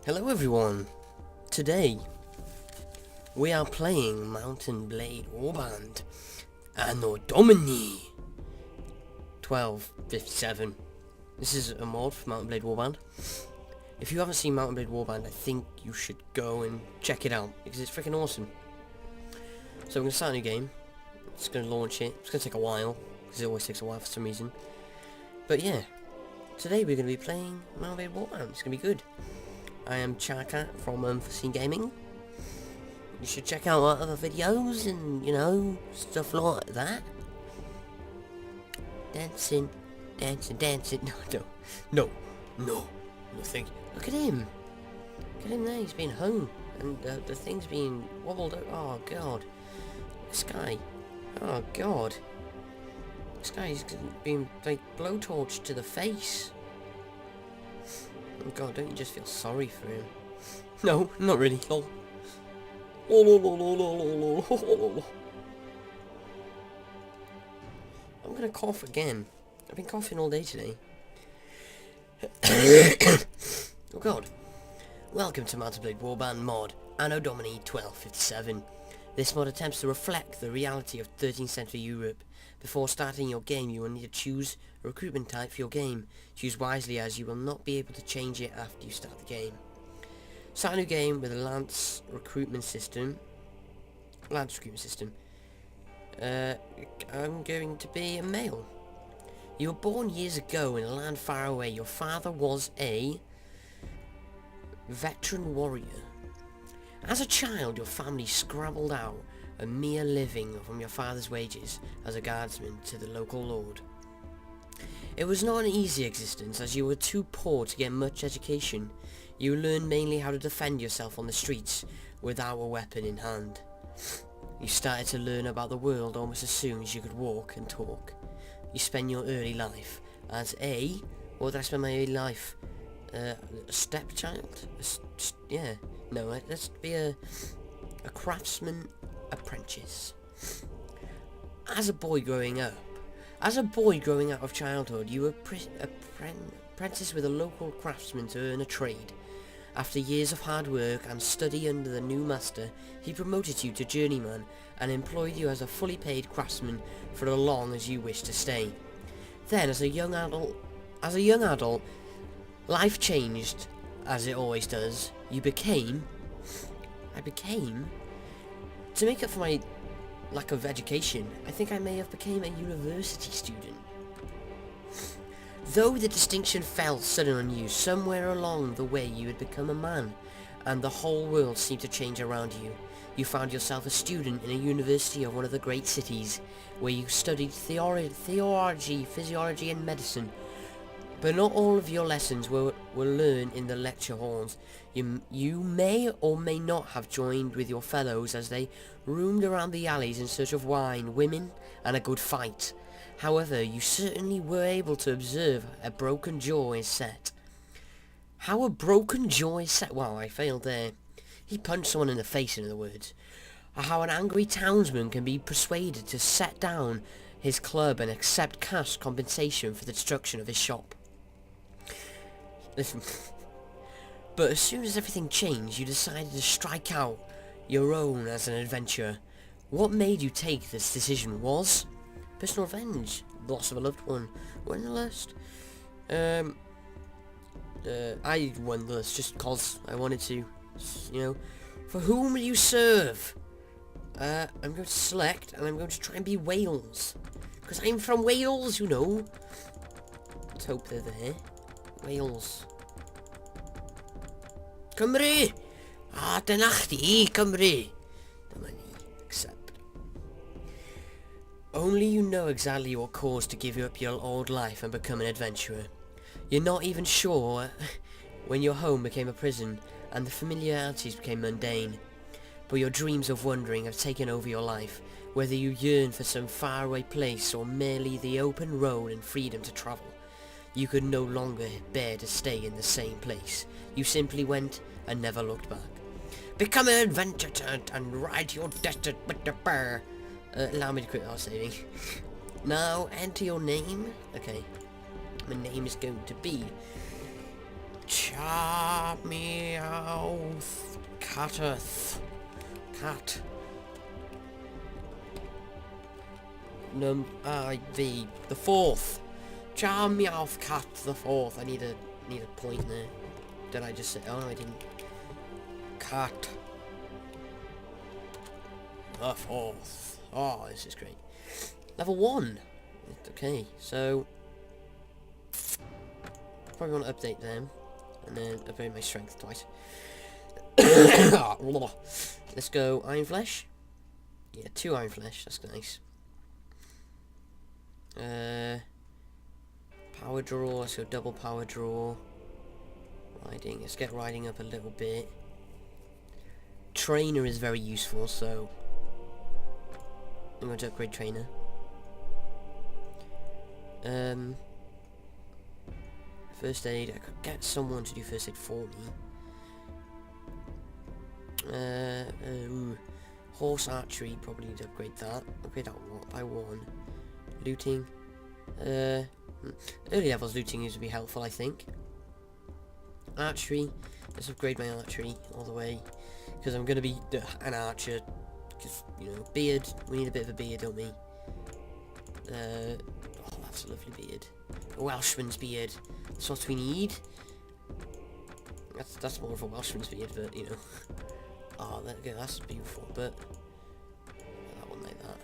Hello everyone! Today we are playing Mountain Blade Warband Anno Domini 1257. This is a mod for Mountain Blade Warband. If you haven't seen Mountain Blade Warband, I think you should go and check it out because it's freaking awesome. So we're going to start a new game. It's going to launch it. It's going to take a while because it always takes a while for some reason. But yeah, today we're going to be playing Mountain Blade Warband. It's going to be good. I am Chaka from UnforseenGaming. You should check out our other videos and, you know, stuff like that. Dancing. No, thank you. Look at him. Look at him there, he's been hung. And the thing's being wobbled out. Oh, God. This guy. Oh, God. This guy's been, like, blowtorched to the face. Oh God, don't you just feel sorry for him? No, not really. Lol. I'm gonna cough again. I've been coughing all day today. Oh God. Welcome to Mountain Blade Warband mod, Anno Domini 1257. This mod attempts to reflect the reality of 13th century Europe. Before starting your game, you will need to choose a recruitment type for your game. Choose wisely, as you will not be able to change it after you start the game. Start a new game with a Lance recruitment system. I'm going to be a male. You were born years ago in a land far away. Your father was a veteran warrior. As a child, your family scrabbled out a mere living from your father's wages as a guardsman to the local lord. It was not an easy existence, as you were too poor to get much education. You learned mainly how to defend yourself on the streets without a weapon in hand. You started to learn about the world almost as soon as you could walk and talk. You spent your early life as a... What did I spend my early life? A stepchild? No, let's be a craftsman apprentice. As a boy growing out of childhood, you were apprenticed with a local craftsman to earn a trade. After years of hard work and study under the new master, he promoted you to journeyman and employed you as a fully paid craftsman for as long as you wished to stay. Then, as a young adult, life changed, as it always does. To make up for my lack of education, I think I may have become a university student. Though the distinction fell sudden on you, somewhere along the way you had become a man, and the whole world seemed to change around you. You found yourself a student in a university of one of the great cities, where you studied theology, physiology and medicine. But not all of your lessons were learned in the lecture halls. You may or may not have joined with your fellows as they roamed around the alleys in search of wine, women, and a good fight. However, you certainly were able to observe a broken jaw is set. How a broken jaw is set? Wow, I failed there. He punched someone in the face, in other words. How an angry townsman can be persuaded to set down his club and accept cash compensation for the destruction of his shop. Listen, but as soon as everything changed, you decided to strike out your own as an adventurer. What made you take this decision was personal revenge, loss of a loved one. Won the list. I won the list just cause I wanted to, you know. For whom will you serve? I'm going to select, and I'm going to try and be Wales, because I'm from Wales, you know. Let's hope they're there. Wales. Cymru! Dyna chdi, Cymru! Accept. Only you know exactly what caused to give up your old life and become an adventurer. You're not even sure when your home became a prison and the familiarities became mundane. But your dreams of wandering have taken over your life, whether you yearn for some faraway place or merely the open road and freedom to travel. You could no longer bear to stay in the same place. You simply went and never looked back. Become an adventurer and ride your destiny with the bear. Allow me to quit our saving. Now enter your name. Okay. My name is going to be Chaka. meowth, cateth, cat. The fourth. Meowth, cat the fourth. I need a point there. Did I just say? Oh no, I didn't. Cat the fourth. Oh, this is great. Level 1. Okay, so probably want to update them and then upgrade my strength twice. Let's go Iron Flesh. Yeah, 2 Iron Flesh. That's nice. Power draw. Let's go double power draw. Riding. Let's get riding up a little bit. Trainer is very useful, so I'm going to upgrade trainer. First aid. I could get someone to do first aid for me. Horse archery. Probably need to upgrade that. Upgrade that by 1. Looting. Early levels looting used to be helpful, I think. Archery. Let's upgrade my archery all the way, because I'm going to be an archer. Because, you know, beard. We need a bit of a beard, don't we? Oh, that's a lovely beard. A Welshman's beard. That's what we need. That's more of a Welshman's beard, but, you know. Oh, that's beautiful, but that one like that.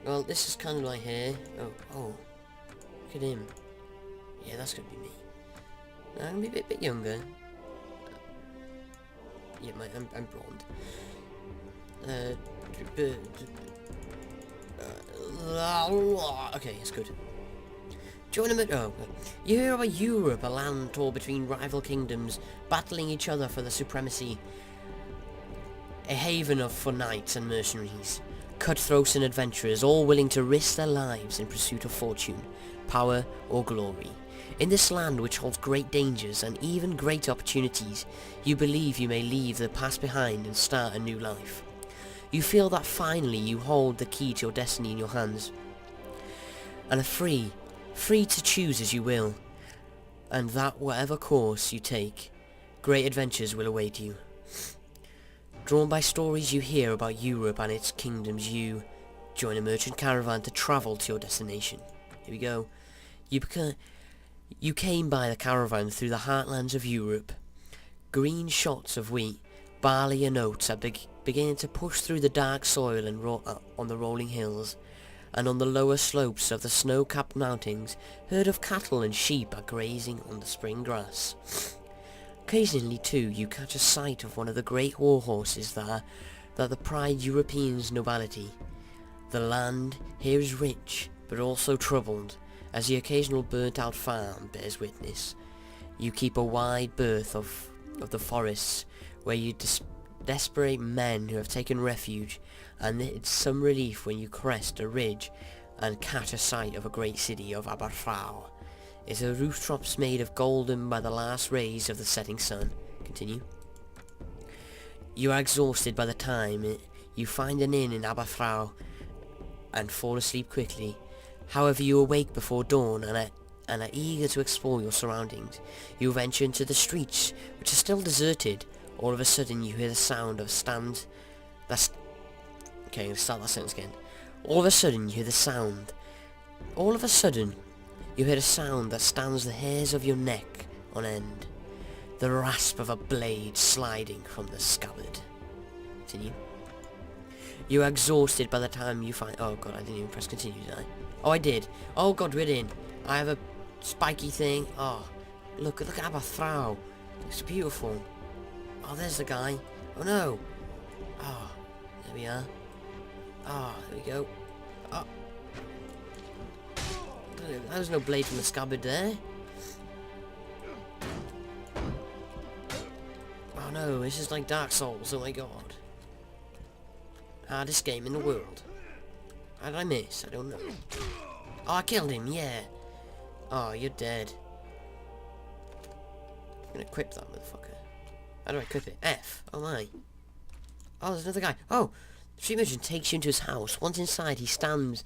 Well, this is kind of my hair. Oh. Look at him. Yeah, that's going to be me. I'm going to be a bit younger. Yeah, I'm blonde. Okay, it's good. Join them at... Oh, you hear about Europe, a land torn between rival kingdoms, battling each other for the supremacy. A haven for knights and mercenaries. Cutthroats and adventurers, all willing to risk their lives in pursuit of fortune, power, or glory. In this land which holds great dangers and even great opportunities, you believe you may leave the past behind and start a new life. You feel that finally you hold the key to your destiny in your hands, and are free to choose as you will, and that whatever course you take, great adventures will await you. Drawn by stories you hear about Europe and its kingdoms, you join a merchant caravan to travel to your destination. Here we go. You came by the caravan through the heartlands of Europe. Green shots of wheat, barley and oats are beginning to push through the dark soil and on the rolling hills, and on the lower slopes of the snow-capped mountains, herd of cattle and sheep are grazing on the spring grass. Occasionally, too, you catch a sight of one of the great war horses that the pride Europeans' nobility. The land here is rich, but also troubled, as the occasional burnt-out farm bears witness. You keep a wide berth of the forests, where you desperate men who have taken refuge, and it's some relief when you crest a ridge and catch a sight of a great city of Aberfrau. It's the rooftops made of golden by the last rays of the setting sun. Continue. You are exhausted by the time you find an inn in Aberfrau and fall asleep quickly. However, you awake before dawn and are eager to explore your surroundings. You venture into the streets, which are still deserted. All of a sudden, you hear the sound of stands. Okay, let's start that sentence again. All of a sudden, you hear the sound. All of a sudden, you hear a sound that stands the hairs of your neck on end. The rasp of a blade sliding from the scabbard. Continue. You are exhausted by the time you find... Oh god, I didn't even press continue, did I? Oh, I did. Oh god, we're in. I have a spiky thing. Oh, look at Aberfrau. It's beautiful. Oh, there's the guy. Oh no. Oh, there we are. Oh, there we go. Oh. There's no blade from the scabbard there. Oh no, this is like Dark Souls, oh my god. Hardest game in the world. How did I miss? I don't know. Oh, I killed him, yeah. Oh, you're dead. I'm gonna equip that motherfucker. How do I equip it? F. Oh my. Oh, there's another guy. Oh! The street merchant takes you into his house. Once inside, he stands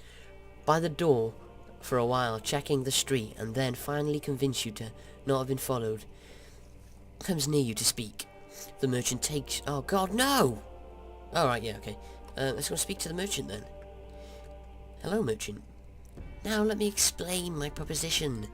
by the door for a while, checking the street, and then finally convince you to not have been followed. comes near you to speak. The merchant takes... Oh god, no! Alright, yeah, okay. Let's go speak to the merchant then. Hello, merchant. Now let me explain my proposition.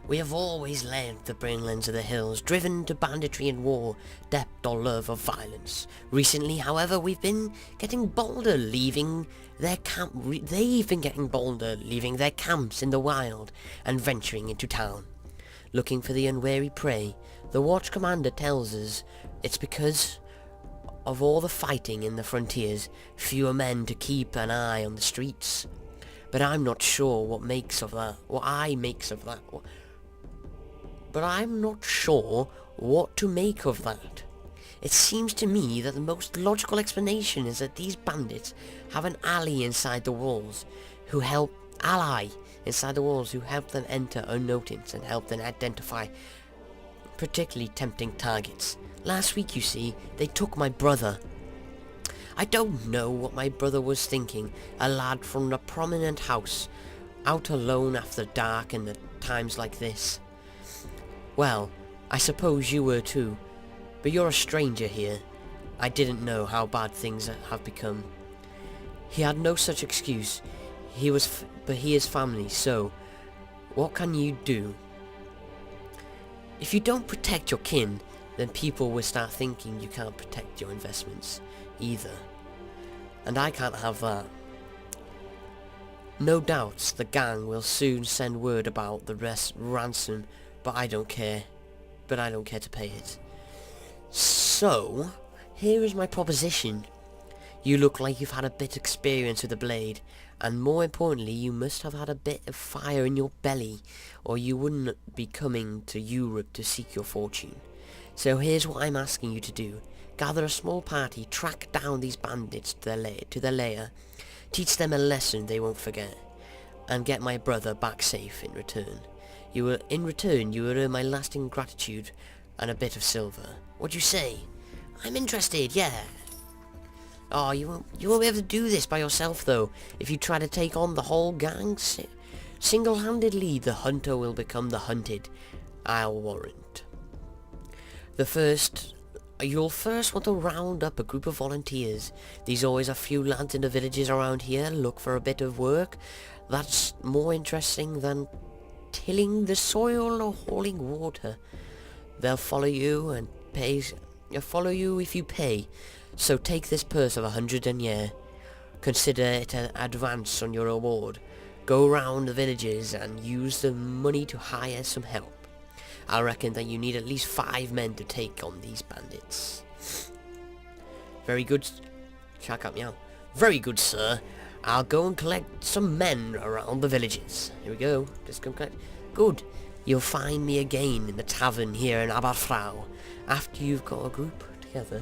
We have always led the Brainlands of the hills, driven to banditry and war, depth or love of violence. Recently, however, we've been getting bolder, leaving their they've been getting bolder, leaving their camps in the wild and venturing into town, looking for the unwary prey. The watch commander tells us it's because of all the fighting in the frontiers, fewer men to keep an eye on the streets. But I'm not sure what to make of that. It seems to me that the most logical explanation is that these bandits have an ally inside the walls who help them enter unnoticed and help them identify particularly tempting targets. Last week, you see, they took my brother. I don't know what my brother was thinking, a lad from a prominent house, out alone after dark and at times like this. Well, I suppose you were too, but you're a stranger here. I didn't know how bad things have become. He had no such excuse. But he is family, so what can you do? If you don't protect your kin, then people will start thinking you can't protect your investments either. And I can't have that. No doubts the gang will soon send word about the ransom, but I don't care. But I don't care to pay it. So, here is my proposition. You look like you've had a bit of experience with the blade, and more importantly, you must have had a bit of fire in your belly, or you wouldn't be coming to Europe to seek your fortune. So here's what I'm asking you to do. Gather a small party, track down these bandits to their lair, teach them a lesson they won't forget, and get my brother back safe in return. You will earn my lasting gratitude and a bit of silver. What do you say? I'm interested, yeah. Oh, you won't be able to do this by yourself, though. If you try to take on the whole gang single-handedly, the hunter will become the hunted. I'll warrant. You'll first want to round up a group of volunteers. There's always a few lads in the villages around here look for a bit of work. That's more interesting than tilling the soil or hauling water. They'll follow you and follow you if you pay. So take this purse of 100 denier. Consider it an advance on your reward. Go round the villages and use the money to hire some help. I reckon that you need at least 5 men to take on these bandits. Very good. Check out meow. Very good, sir. I'll go and collect some men around the villages. Here we go. Just go collect. Good. You'll find me again in the tavern here in Aberfrau after you've got a group together.